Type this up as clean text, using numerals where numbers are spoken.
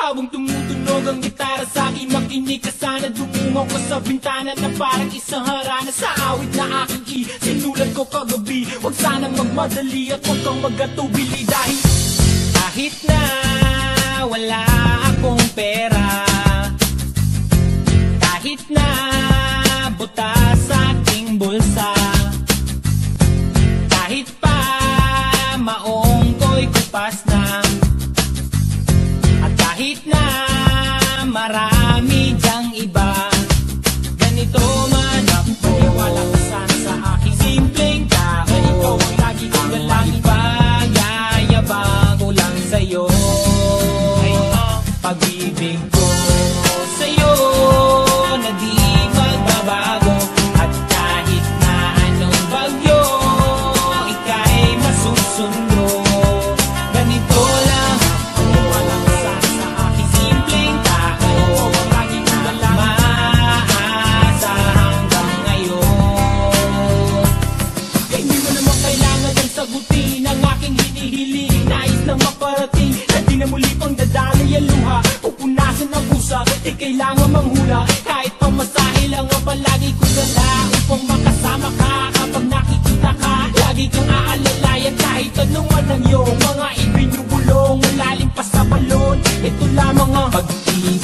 Habang tumutunog ang gitara sa akin, makinig ka sana. Dumungaw ko sa bintana na parang isang harana. Sa awit na aking sinulat ko kagabi. Huwag sanang magmadali at huwag kang magatubili. Dahil kahit na wala akong pera, kahit na butas sa aking bulsa, kahit pa maong ko'y kupas na, at kahit na marami dyang iba, ganito man ako, maniwala ka sana sa aking simpleng tao. Ikaw ang lagi kong dalangin, pagyayabang ko lang sa'yo. Pag-ibig ko sa'yo na di magbabago, at kahit na anong bagyo, ika'y masusundo. Ganito lang ako, walang sana sa aking simpleng tao. Laging maasa hanggang ngayon. Kaya hindi mo naman kailangan ang sagutin ang aking hinihiling. Nais na maparating na di na muli pang dadaloy ang luha. Pupunasan ang busa, di kailangan manghula. Kahit pamasahe lang ang palagi ko dala, upang makasama ka kapag nakikita ka. Lagi kang aalalayan kahit anong ang iyong mga ibinubulong. Malalim pa sa balon, ito lamang ang pag-ibig